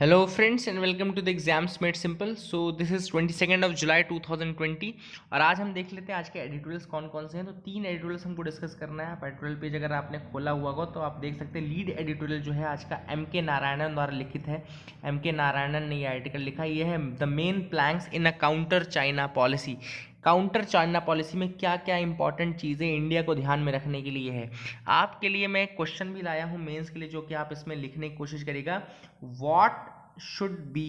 Hello friends and welcome to the exams made simple. So this is 22nd of July 2020 और आज हम देख लेते हैं आज के एडिटोरियल्स कौन कौन से हैं। तो तीन एडिटोरियल्स हमको डिस्कस करना है। आप एडिटोरियल पेज अगर आपने खोला हुआ हो तो आप देख सकते हैं लीड एडिटोरियल जो है आज का M.K. नारायणन द्वारा लिखित है। M.K. नारायणन ने ये आर्टिकल लिखा, ये है the main planks in a counter China policy. Counter China policy में क्या क्या इंपॉर्टेंट चीज़ें इंडिया को ध्यान में रखने के लिए है। आपके लिए मैं एक क्वेश्चन भी लाया हूँ मेंस के लिए, जो कि आप इसमें लिखने की कोशिश करिएगा। What should be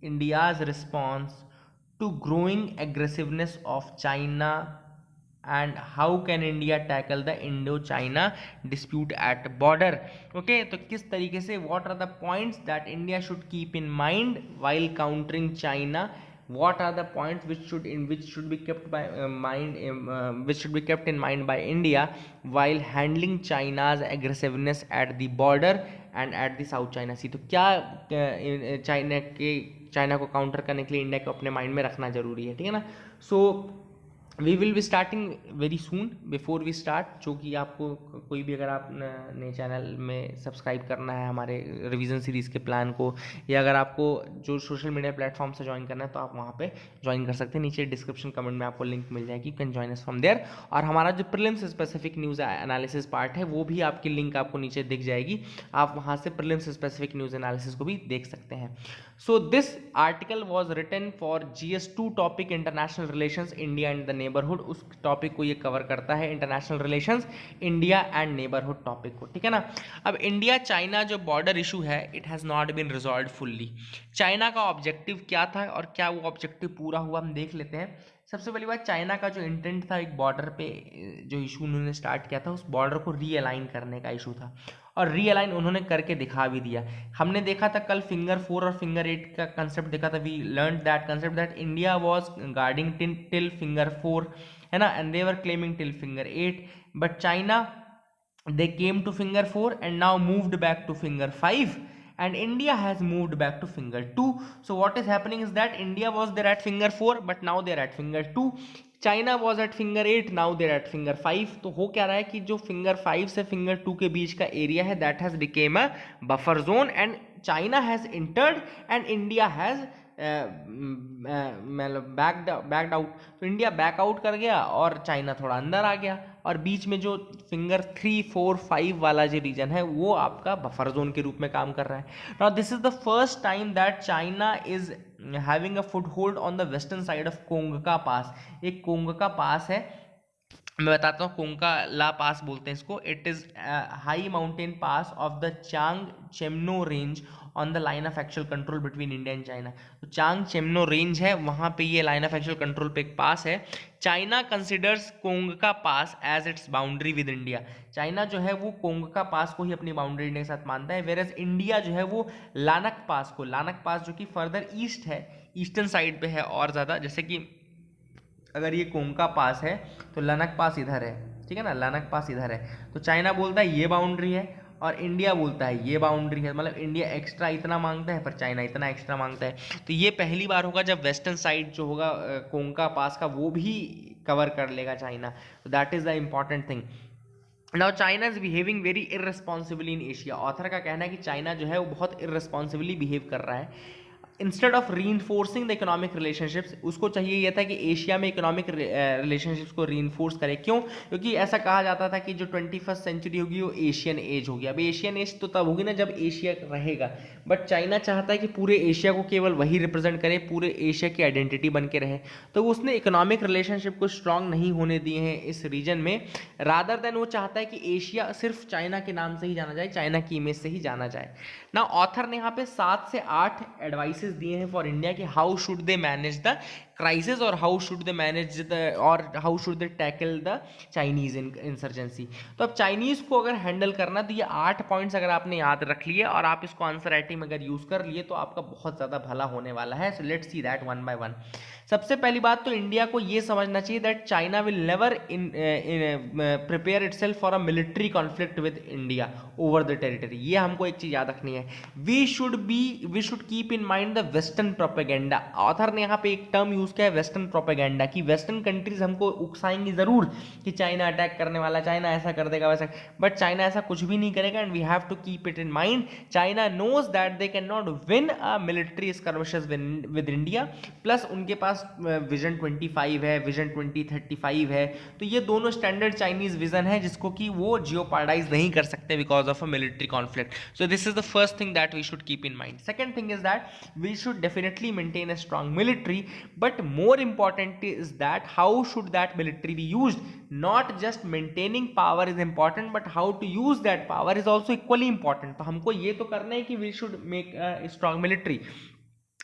India's response to growing aggressiveness of China and how can India tackle the Indo-China dispute at border? Okay, तो किस तरीके से what are the points that India should keep in mind while countering China? What are the points which should be kept by which should be kept in mind by India while handling China's aggressiveness at the border and at the South China Sea? तो क्या China को counter करने के लिए India को अपने mind में रखना जरूरी है, ठीक है ना। So we will be starting very soon. Before we start, जो कि आपको कोई भी अगर आप नए चैनल में सब्सक्राइब करना है हमारे रिवीजन सीरीज़ के प्लान को, या अगर आपको जो सोशल मीडिया प्लेटफॉर्म से ज्वाइन करना है तो आप वहाँ पे ज्वाइन कर सकते हैं। नीचे डिस्क्रिप्शन कमेंट में आपको लिंक मिल जाएगी, you can join us from there. और हमारा जो prelims specific news analysis part है वो भी आपकी लिंक आपको नीचे दिख जाएगी, आप वहाँ से प्रीलिम्स स्पेसिफिक न्यूज़ एनालिसिस को भी देख सकते हैं। So this article was written for GS2 topic international relations India and the neighbourhood. उस टॉपिक को ये कवर करता है, international relations India and neighbourhood topic को, ठीक है ना। अब इंडिया चाइना जो बॉर्डर इशू है, it has not been resolve fully. China का ऑब्जेक्टिव क्या था और क्या वो ऑब्जेक्टिव पूरा हुआ, हम देख लेते हैं। सबसे पहली बात, चाइना का जो इंटेंट था एक बॉर्डर पे जो इशू उन्होंने स्टार्ट किया था, उस बॉर्डर को रीअलाइन करने का इशू था, और रीअलाइन उन्होंने करके दिखा भी दिया। हमने देखा था कल फिंगर 4 और फिंगर 8 का कंसेप्ट देखा था। We learn that concept that India was guarding till finger 4, है ना, and they were claiming till finger 8, but China they came to finger 4 and now moved back to finger 5, and India has moved back to finger 2. So what is happening is that India was there at finger 4 but now they are at finger 2, China was at finger 8, now they are at finger 5. तो हो क्या रहा है कि जो finger 5 से finger 2 के बीच का एरिया है that has became a buffer zone and China has entered and India has मतलब बैकड आउट। तो इंडिया बैक आउट कर गया और चाइना थोड़ा अंदर आ गया, और बीच में जो फिंगर 3, 4, 5 वाला जो रीजन है वो आपका बफर जोन के रूप में काम कर रहा है। Now this is the first time that China is having a foothold on the western side of Kongka pass. एक कोंगका पास है, मैं बताता हूँ, कोंका ला पास बोलते हैं इसको। It is high mountain pass of the Chang Chenmo range on the line of actual control between India and China. तो Chang Chenmo range है, वहाँ पे ये लाइन ऑफ एक्चुअल कंट्रोल पे एक पास है। China considers Kongka pass as its boundary with India. China जो है वो कोंगका पास को ही अपनी बाउंड्री इंडिया के साथ मानता है, वेरएज इंडिया जो है वो लानक पास को, लानक पास जो कि फर्दर ईस्ट है, ईस्टर्न साइड पे है और ज़्यादा। जैसे कि अगर ये कोंका पास है तो लनक पास इधर है, ठीक है ना, लनक पास इधर है। तो चाइना बोलता है ये बाउंड्री है और इंडिया बोलता है ये बाउंड्री है, मतलब इंडिया एक्स्ट्रा इतना मांगता है पर चाइना इतना एक्स्ट्रा मांगता है। तो ये पहली बार होगा जब वेस्टर्न साइड जो होगा कोंका पास का वो भी कवर कर लेगा चाइना। तो that is the important thing. Now China is behaving very irresponsibly in Asia. Author का कहना है कि चाइना जो है वो बहुत इररेस्पॉन्सिबली बिहेव कर रहा है। Instead of reinforcing the economic relationships, उसको चाहिए यह था कि एशिया में इकोनॉमिक रिलेशनशिप्स को रीइंफोर्स करे। क्यों? क्योंकि ऐसा कहा जाता था कि जो 21st सेंचुरी होगी वो एशियन एज होगी। अब एशियन एज तो तब होगी ना जब एशिया रहेगा, बट चाइना चाहता है कि पूरे एशिया को केवल वही रिप्रेजेंट करे, पूरे एशिया की आइडेंटिटी बन के रहे। तो उसने इकोनॉमिक रिलेशनशिप को स्ट्रांग नहीं होने दिए हैं इस रीजन में। रादर देन वो चाहता है कि एशिया सिर्फ चाइना के नाम से ही जाना जाए, चाइना की इमेज से ही जाना जाए ना। ऑथर ने यहाँ पे 7 से 8 एडवाइस दिए हैं फॉर इंडिया कि how should they manage the crisis और how should they manage the और how should they tackle the Chinese insurgency. तो अब चाइनीज को अगर हैंडल करना तो ये 8 पॉइंट्स अगर आपने याद रख लिए और आप इसको आंसर राइटिंग में अगर यूज कर लिए तो आपका बहुत ज्यादा भला होने वाला है। So let's see that one by one. सबसे पहली बात तो इंडिया को ये समझना चाहिए that China will never prepare itself for a military conflict with India. Over the territory. ये हमको एक चीज याद रखनी है। We should keep in mind the western propaganda. Author ने यहाँ पे एक टर्म यूज किया है वेस्टर्न प्रोपेगेंडा, कि वेस्टर्न कंट्रीज हमको उकसाएंगी जरूर कि चाइना अटैक करने वाला, चाइना ऐसा कर देगा वैसा, बट चाइना ऐसा कुछ भी नहीं करेगा। And we have to keep it in mind, China knows that they can not win a military skirmishes with India, plus उनके पास विजन 25 है, विजन 2035 है, तो ये दोनों स्टैंडर्ड चाइनीज विजन है जिसको कि वो जियोपार्डाइज नहीं कर सकते because of a military conflict. So this is the first thing that we should keep in mind. Second thing is that we should definitely maintain a strong military, but more important is that how should that military be used. Not just maintaining power is important, but how to use that power is also equally important. तो हमको ये तो करना है कि we should make a strong military,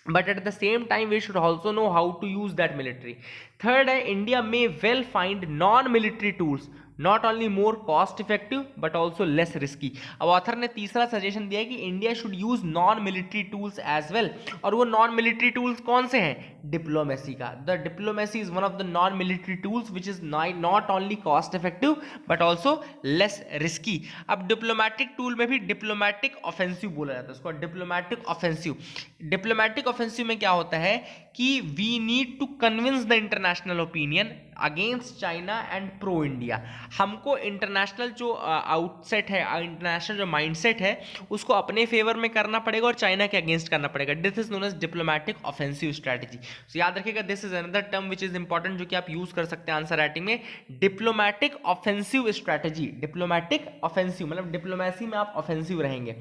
but at the same time we should also know how to use that military. Third है, India may well find non-military tools not only more cost effective but also less risky. अब author ने तीसरा suggestion दिया है कि India should use non military tools as well, और वो non military tools कौन से हैं? डिप्लोमेसी का। The diplomacy is one of the non military tools which is not only cost effective but also less risky. अब diplomatic tool में भी diplomatic offensive बोला जाता है उसको, डिप्लोमेटिक ऑफेंसिव। डिप्लोमेटिक ऑफेंसिव में क्या होता है कि we need to convince the international opinion against China and pro India. हमको इंटरनेशनल जो आउटसेट है, इंटरनेशनल जो माइंडसेट है, उसको अपने फेवर में करना पड़ेगा और चाइना के अगेंस्ट करना पड़ेगा। This is known as diplomatic offensive strategy. So याद रखिएगा, this is another term which is important जो कि आप यूज कर सकते हैं आंसर राइटिंग में। Diplomatic offensive strategy, diplomatic offensive मतलब डिप्लोमेसी में आप ऑफेंसिव रहेंगे।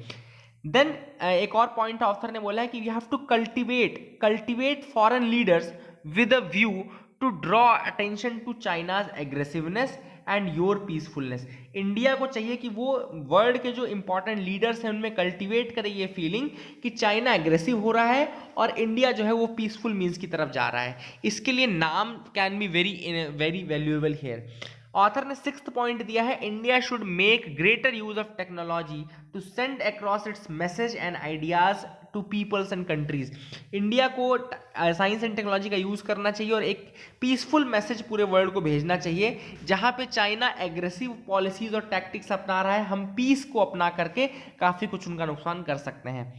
देन एक और पॉइंट ऑथर ने बोला है कि we have to cultivate foreign leaders with a view to draw attention to China's aggressiveness and your peacefulness. India को चाहिए कि वो वर्ल्ड के जो इंपॉर्टेंट लीडर्स हैं उनमें कल्टीवेट करे ये फीलिंग कि चाइना एग्रेसिव हो रहा है और इंडिया जो है वो पीसफुल मीन्स की तरफ जा रहा है। इसके लिए NAM can be very valuable here. Author ने सिक्स्थ पॉइंट दिया है, India should make greater use of technology to send across its message and ideas to peoples and countries. India को साइंस एंड टेक्नोलॉजी का use करना चाहिए और एक peaceful message पूरे वर्ल्ड को भेजना चाहिए, जहां पे चाइना एग्रेसिव पॉलिसीज और टैक्टिक्स अपना रहा है, हम पीस को अपना करके काफी कुछ उनका नुकसान कर सकते हैं।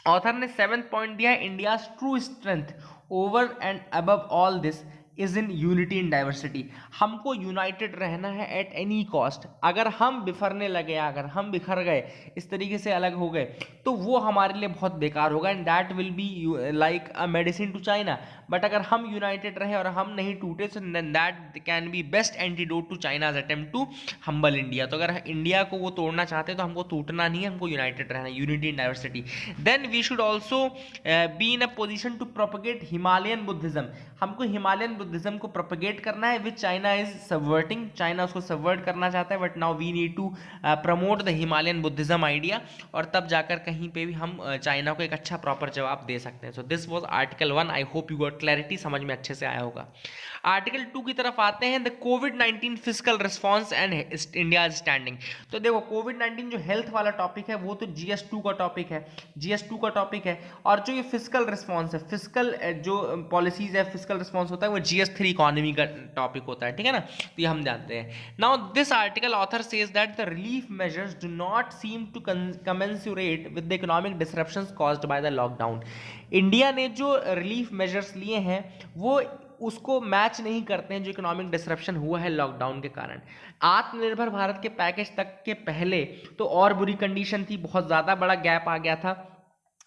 ऑथर ने सेवेंथ पॉइंट दिया है, India true strength over and above all this is in unity in diversity. हमको यूनाइटेड रहना है एट एनी कॉस्ट। अगर हम बिफरने लगे, अगर हम बिखर गए, इस तरीके से अलग हो गए, तो वो हमारे लिए बहुत बेकार होगा and that will be like a medicine to China. But अगर हम यूनाइटेड रहे और हम नहीं टूटे, so that can be best antidote to China's attempt to humble India. तो अगर इंडिया को वो तोड़ना चाहते हैं तो हमको टूटना नहीं है, हमको यूनाइटेड रहना है, unity in diversity. Then we should also be in a position to propagate Himalayan Buddhism. हमको हिमालयन बुद्धिज्म को प्रोपगेट करना है which China is subverting. China उसको सबवर्ट करना चाहता है, but now we need to promote the Himalayan Buddhism idea, और तब जाकर कहीं पे भी हम चाइना को एक अच्छा प्रॉपर जवाब दे सकते हैं। So this was article 1। I hope you got clarity, समझ में अच्छे से आया होगा। आर्टिकल 2 की तरफ आते हैं, the covid physical response and India standing. तो देखो, कोविड-19 जो हेल्थ वाला टॉपिक है वो तो GS2 का टॉपिक है, GS2 का टॉपिक है, और जो ये फिजिकल रिस्पॉन्स है, फिजिकल जो पॉलिसीज है, फिजिकल रिस्पॉन्स होता है, वो GS3 इकोनॉमी का टॉपिक होता है, ठीक है ना। तो ये हम जानते हैं। Now this article author says that the relief measures do not seem to commensurate with the economic disruptions caused by the lockdown. India ने जो रिलीफ मेजर्स लिए हैं वो उसको मैच नहीं करते हैं जो इकोनॉमिक डिसरप्शन हुआ है लॉकडाउन के कारण। आत्मनिर्भर भारत के पैकेज तक के पहले तो और बुरी कंडीशन थी, बहुत ज़्यादा बड़ा गैप आ गया था,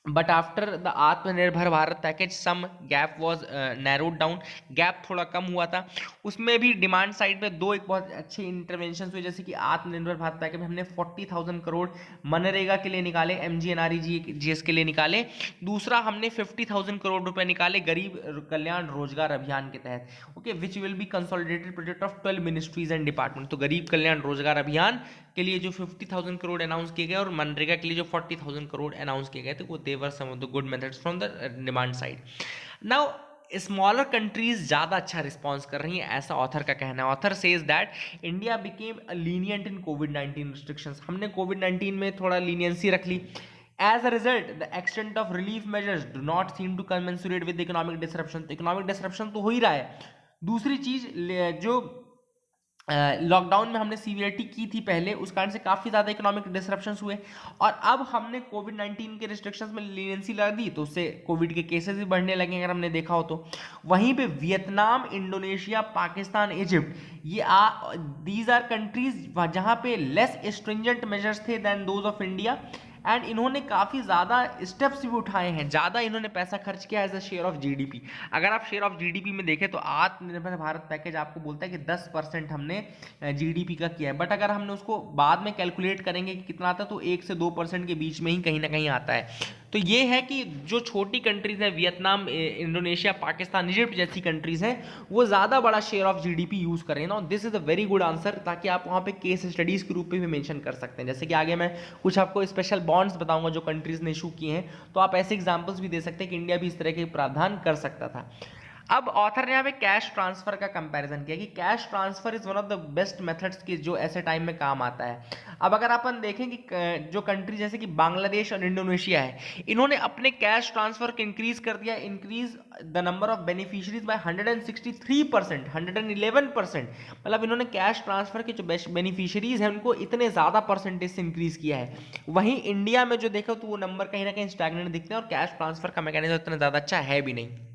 but after the Aatmanirbhar Bharat package some gap was narrowed down, gap थोड़ा कम हुआ था। उसमें भी डिमांड साइड पे दो एक बहुत अच्छे इंटरवेंशन हुए, जैसे कि आत्मनिर्भर भारत पैकेज में हमने 40,000 करोड़ मनरेगा के लिए निकाले, MGNREGS के लिए निकाले। दूसरा हमने 50,000 करोड़ रुपए निकाले गरीब कल्याण रोजगार अभियान के तहत, okay, which will be consolidated project of 12 ministries and department. तो गरीब कल्याण रोजगार अभियान के लिए जो 50,000 करोड़ अनाउंस किए गए और मनरेगा के लिए जो 40,000 करोड़ अनाउंस किए गए थे, वो they were some of the good methods from the demand side. Now smaller countries ज़्यादा अच्छा रिस्पॉन्स कर रही हैं, ऐसा ऑथर का कहना है। Author says that India became lenient in covid restrictions. हमने कोविड-19 में थोड़ा लीनियंसी रख ली। As a result, the extent of relief measures do not seem to commensurate with the economic disruption। तो इकोनॉमिक डिसरप्शन तो हो ही रहा है। दूसरी चीज जो लॉकडाउन में हमने सीवियरिटी की थी पहले, उस कारण से काफ़ी ज़्यादा इकोनॉमिक डिसरप्शंस हुए, और अब हमने कोविड-19 के रिस्ट्रिक्शंस में लीनियंसी लगा दी, तो उससे कोविड के केसेस भी बढ़ने लगे अगर हमने देखा हो तो। वहीं पे वियतनाम, इंडोनेशिया, पाकिस्तान, इजिप्ट, ये दीज आर कंट्रीज जहाँ पे लेस स्ट्रिंजेंट मेजर्स थे then those of India, and इन्होंने काफ़ी ज़्यादा स्टेप्स भी उठाए हैं, ज़्यादा इन्होंने पैसा खर्च किया as a share of GDP. अगर आप शेयर ऑफ जीडीपी में देखें तो आत्मनिर्भर भारत पैकेज आपको बोलता है कि 10% हमने जीडीपी का किया है, बट अगर हमने उसको बाद में कैलकुलेट करेंगे कि कितना आता है तो 1 से 2% के बीच में ही कहीं ना कहीं आता है। तो ये है कि जो छोटी कंट्रीज हैं, वियतनाम, इंडोनेशिया, पाकिस्तान, इजिप्ट जैसी कंट्रीज हैं, वो ज़्यादा बड़ा शेयर ऑफ जीडीपी यूज़ कर रहे हैं ना। This is a very good answer, ताकि आप वहाँ पे केस स्टडीज़ के रूप में भी मेंशन कर सकते हैं। जैसे कि आगे मैं कुछ आपको स्पेशल बॉन्ड्स बताऊंगा जो कंट्रीज ने इशू किए हैं, तो आप ऐसे एग्जाम्पल्स भी दे सकते हैं कि इंडिया भी इस तरह के प्रावधान कर सकता था। अब ऑथर ने यहाँ पे कैश ट्रांसफर का कंपैरिजन किया कि cash transfer is one of the best methods की जो ऐसे टाइम में काम आता है। अब अगर अपन देखें कि जो कंट्री जैसे कि बांग्लादेश और इंडोनेशिया है, इन्होंने अपने कैश ट्रांसफर को इंक्रीज कर दिया, increase the number of beneficiaries by 163%, 111%। मतलब इन्होंने कैश ट्रांसफर के जो बेनिफिशियरीज हैं उनको इतने ज़्यादा परसेंटेज से इंक्रीज किया है। वहीं इंडिया में जो देखो तो वो नंबर कहीं ना कहीं स्टैग्नेंट दिखते हैं और कैश ट्रांसफर का मैकेनिज्म इतना ज़्यादा अच्छा है भी नहीं।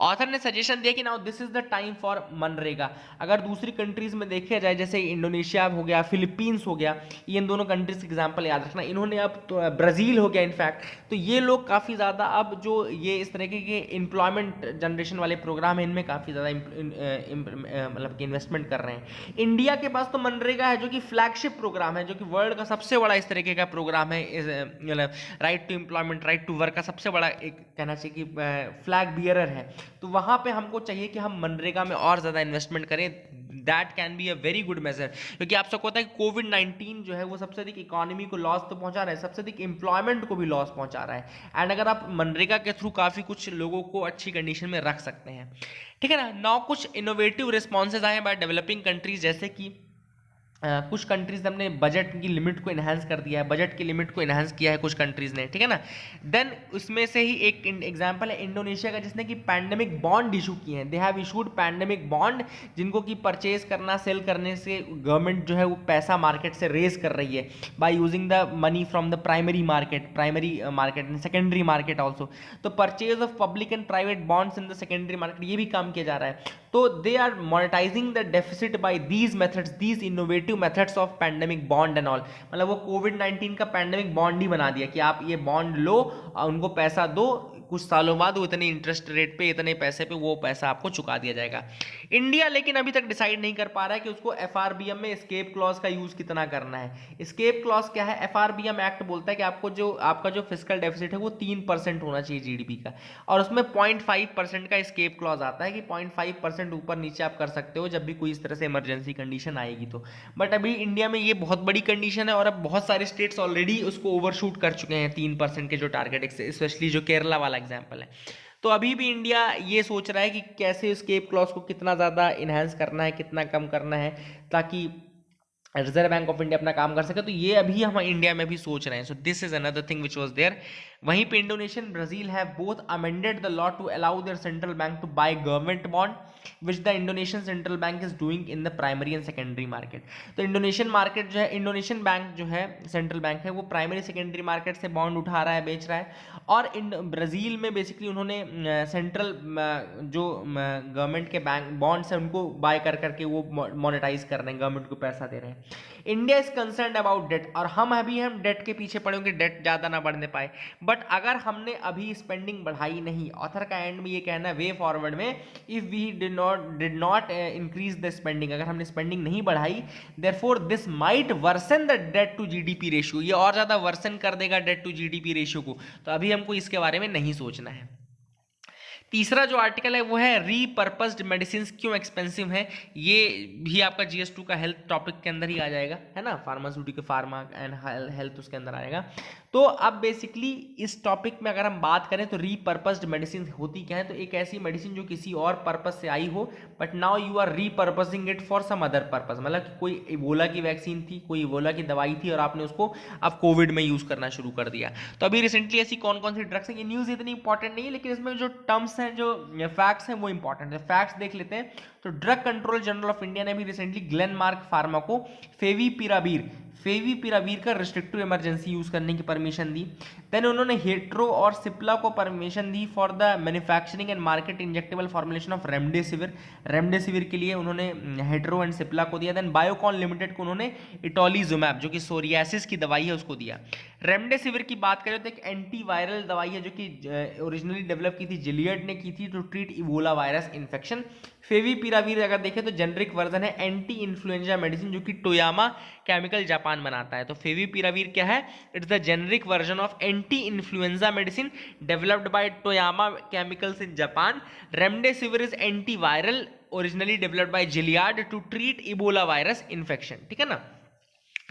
ऑथर ने सजेशन दिया कि now this is the time for MNREGA. अगर दूसरी कंट्रीज में देखा जाए, जैसे इंडोनेशिया हो गया, फिलीपींस हो गया, ये इन दोनों कंट्रीज के एग्जांपल याद रखना। इन्होंने अब तो ब्राज़ील हो गया इनफैक्ट, तो ये लोग काफ़ी ज़्यादा अब जो ये इस तरीके के एम्प्लॉयमेंट जनरेशन वाले प्रोग्राम है, इनमें काफ़ी ज़्यादा मतलब कि इन्वेस्टमेंट कर रहे हैं। इंडिया के पास तो मनरेगा है जो कि फ्लैगशिप प्रोग्राम है, जो कि वर्ल्ड का सबसे बड़ा इस तरीके का प्रोग्राम है, मतलब right to employment, right to work का सबसे बड़ा एक कहना चाहिए कि फ्लैग बियरर है। तो वहाँ पे हमको चाहिए कि हम मनरेगा में और ज़्यादा इन्वेस्टमेंट करें। That can be a very good measure, क्योंकि आप सबको पता है कि कोविड-19 जो है वो सबसे अधिक इकोनॉमी को लॉस तो पहुंचा रहा है, सबसे अधिक एम्प्लॉयमेंट को भी लॉस पहुंचा रहा है। एंड अगर आप मनरेगा के थ्रू काफ़ी कुछ लोगों को अच्छी कंडीशन में रख सकते हैं, ठीक है ना। नाउ कुछ इनोवेटिव रिस्पॉन्सेज आए बाय डेवलपिंग कंट्रीज, जैसे कि कुछ कंट्रीज ने अपने बजट की लिमिट को इन्हांस कर दिया है, बजट की लिमिट को इन्हांस किया है कुछ कंट्रीज ने, ठीक है ना। देन उसमें से ही एक एग्जांपल है इंडोनेशिया का, जिसने कि पैंडेमिक बॉन्ड इशू किए हैं। They have issued pandemic bond, जिनको कि परचेज करना, सेल करने से गवर्नमेंट जो है वो पैसा मार्केट से रेज कर रही है by using the money from the primary market and secondary market also. तो purchase of public and private bonds in the secondary market, ये भी काम किया जा रहा है। तो they are monetising the deficit by these methods, these innovative methods of pandemic bond and all. मतलब वो कोविड-19 का पैंडेमिक बॉन्ड ही बना दिया कि आप ये बॉन्ड लो, उनको पैसा दो, कुछ सालों बाद वो इतने इंटरेस्ट रेट पे, इतने पैसे पे वो पैसा आपको चुका दिया जाएगा। इंडिया लेकिन अभी तक डिसाइड नहीं कर पा रहा है कि उसको एफआरबीएम में एस्केप क्लॉज का यूज कितना करना है। एस्केप क्लॉज क्या है? एफआरबीएम एक्ट बोलता है कि आपका जो फिस्कल डेफिसिट है वो 3% होना चाहिए जीडीपी का, और उसमें 0.5% का एस्केप क्लॉज आता है कि 0.5% ऊपर नीचे आप कर सकते हो जब भी कोई इस तरह से इमरजेंसी कंडीशन आएगी तो। बट अभी इंडिया में ये बहुत बड़ी कंडीशन है, और अब बहुत सारे स्टेट्स ऑलरेडी उसको ओवरशूट कर चुके हैं 3% के जो टारगेट, स्पेशली जो केरला वाला एग्जाम्पल है। तो अभी भी इंडिया ये सोच रहा है कि कैसे एस्केप क्लॉज को कितना ज़्यादा इन्हांस करना है, कितना कम करना है, ताकि रिजर्व बैंक ऑफ इंडिया अपना काम कर सके। तो ये अभी हम इंडिया में भी सोच रहे हैं। So this is another thing which was there. वहीं पे Indonesian, Brazil have both amended the law to allow their central bank to buy government bond which the Indonesian central bank is doing in the primary and secondary market. तो Indonesian market जो है, Indonesian bank जो है, central bank है, वो primary secondary market से bond उठा रहा है, बेच रहा है। और ब्राजील में बेसिकली उन्होंने सेंट्रल जो गवर्नमेंट के बैंक बॉन्ड्स हैं उनको बाय कर करके वो मोनेटाइज कर रहे हैं, गवर्नमेंट को पैसा दे रहे हैं। India is concern about debt, और हम डेट के पीछे पड़े होंगे, डेट ज़्यादा ना बढ़ने पाए। बट अगर हमने अभी स्पेंडिंग बढ़ाई नहीं, ऑथर का एंड में ये कहना है वे फॉरवर्ड में, if we did not increase the spending, अगर हमने स्पेंडिंग नहीं बढ़ाई, therefore this might worsen the debt to GDP ratio, ये और ज़्यादा वर्सन कर देगा डेट टू जीडीपी रेशियो को। तो अभी हमको इसके बारे में नहीं सोचना है। तीसरा जो आर्टिकल है वो है रीपर्पस्ड मेडिसिन क्यों एक्सपेंसिव है। ये भी आपका GS2 का हेल्थ टॉपिक के अंदर ही आ जाएगा, है ना, फार्मास्यूटिकल, फार्मा एंड हेल्थ उसके अंदर आएगा। तो अब बेसिकली इस टॉपिक में अगर हम बात करें तो रीपर्पस्ड मेडिसिन होती क्या है, तो एक ऐसी मेडिसिन जो किसी और पर्पस से आई हो but now you are repurposing it for some other purpose. मतलब कि कोई इबोला की वैक्सीन थी, कोई इबोला की दवाई थी और आपने उसको अब कोविड में यूज करना शुरू कर दिया। तो अभी रिसेंटली ऐसी कौन कौन सी ड्रग्स हैं, ये न्यूज़ इतनी इंपॉर्टेंट नहीं है लेकिन इसमें जो टर्म्स हैं, जो फैक्ट्स हैं वो इंपॉर्टेंट है। फैक्ट्स देख लेते हैं। तो drug control general of India ने भी रिसेंटली ग्लेनमार्क फार्मा को फेविपिरावीर का रिस्ट्रिक्टिव इमरजेंसी यूज करने की परमिशन दी। देन उन्होंने हेट्रो और सिप्ला को permission the for the manufacturing and market injectable formulation of remdesivir के लिए उन्होंने हेट्रो एंड सिप्ला को दिया। देन बायोकॉन लिमिटेड को उन्होंने इटोलिजुमैब जो कि सोरियासिस की दवाई है उसको दिया। रेमडेसिविर की बात करें तो एक एंटीवायरल दवाई है जो कि ओरिजिनली डेवलप की थी जिलियड ने की थी to treat Ebola virus infection. Favipiravir अगर देखें तो जेनरिक वर्जन है एंटी इन्फ्लुएंजा मेडिसिन जो कि टोयामा केमिकल जापान बनाता है। तो फेविपिरावीर क्या है, it's the generic version of anti influenza medicine developed by Toyama Chemicals in Japan. Remdesivir is antiviral originally developed by Gilead to treat Ebola virus infection. ठीक है ना,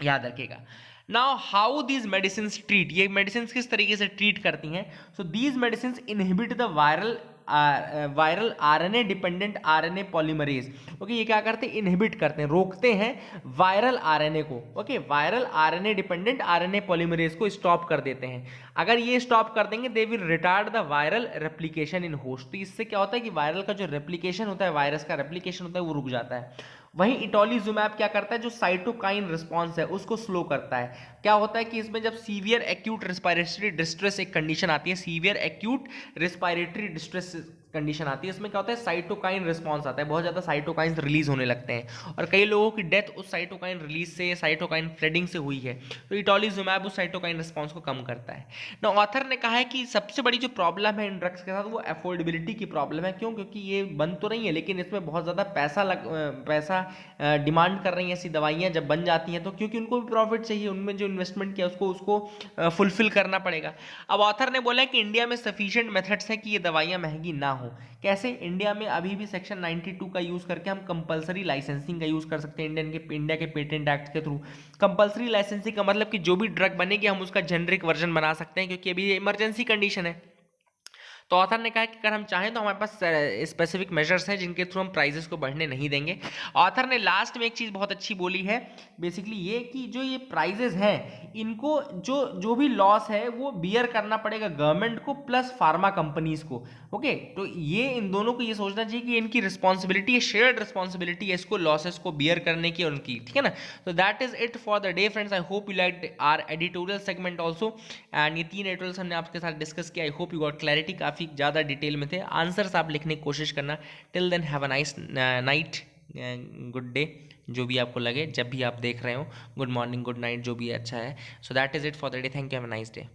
याद रखिएगा। Now how these medicine treat, ये medicine किस तरीके से treat करती हैं। So these medicine inhibit the viral RNA dependent RNA polymerase. Okay, ये क्या करते हैं, इनहिबिट करते हैं, रोकते हैं वायरल आरएनए को। Okay, viral RNA dependent RNA polymerase को स्टॉप कर देते हैं। अगर ये स्टॉप कर देंगे they will retard the viral replication in host. तो इससे क्या होता है कि वायरल का जो रेप्लिकेशन होता है, वायरस का रेप्लिकेशन होता है वो रुक जाता है। वहीं इटोलिजुमैब क्या करता है, जो साइटोकाइन रिस्पॉन्स है उसको स्लो करता है। क्या होता है कि इसमें जब सीवियर एक्यूट रिस्पायरेटरी डिस्ट्रेस एक कंडीशन आती है, severe acute respiratory distress condition आती है, इसमें क्या होता है साइटोकाइन रिस्पॉन्स आता है, बहुत ज़्यादा साइटोकाइन रिलीज होने लगते हैं और कई लोगों की डेथ उस साइटोकाइन रिलीज से, साइटोकाइन फ्लडिंग से हुई है। तो इटोलिजुमैब उस साइटोकाइन रिस्पॉन्स को कम करता है। ना ऑथर ने कहा है कि सबसे बड़ी जो प्रॉब्लम है इन ड्रग्स के साथ वो अफोर्डेबिलिटी की प्रॉब्लम है। क्यों, क्योंकि ये बंद तो नहीं है लेकिन इसमें बहुत ज़्यादा पैसा डिमांड कर रही हैं ऐसी दवाइयाँ जब बन जाती हैं, तो क्योंकि उनको भी प्रॉफिट चाहिए, उनमें जो इन्वेस्टमेंट किया उसको फुलफिल करना पड़ेगा। अब ऑथर ने बोला कि इंडिया में सफिशिएंट मेथड्स हैं कि ये दवाइयाँ महंगी ना हो। कैसे, इंडिया में अभी भी सेक्शन 92 का यूज़ करके हम कंपलसरी लाइसेंसिंग का यूज़ कर सकते हैं। इंडिया के पेटेंट एक्ट के थ्रू कंपलसरी लाइसेंसिंग का मतलब कि जो भी ड्रग बनेगी हम उसका जेनरिक वर्जन बना सकते हैं, क्योंकि अभी इमरजेंसी कंडीशन है। तो ऑथर ने कहा कि अगर हम चाहें तो हमारे पास स्पेसिफिक मेजर्स हैं जिनके थ्रू हम प्राइजेस को बढ़ने नहीं देंगे। ऑथर ने लास्ट में एक चीज़ बहुत अच्छी बोली है, बेसिकली ये कि जो ये प्राइजेस हैं इनको जो भी लॉस है वो बियर करना पड़ेगा गवर्नमेंट को प्लस फार्मा कंपनीज को। ओके, तो ये इन दोनों को ये सोचना चाहिए कि इनकी रिस्पॉन्सिबिलिटी है, शेयर्ड रिस्पॉन्सिबिलिटी है इसको लॉसेस को बियर करने की उनकी। ठीक है ना, तो that is it for the day friends. I hope you like our editorial segment also and ये 3 एडिटोरियल्स हमने आपके साथ डिस्कस किया। I hope you got clarity, काफ़ी ज़्यादा डिटेल में थे। आंसर्स आप लिखने की कोशिश करना। Till then have a nice night, good day, जो भी आपको लगे जब भी आप देख रहे हो। गुड मॉर्निंग, गुड नाइट, जो भी अच्छा है। So that is it for the day. Thank you, have a nice day.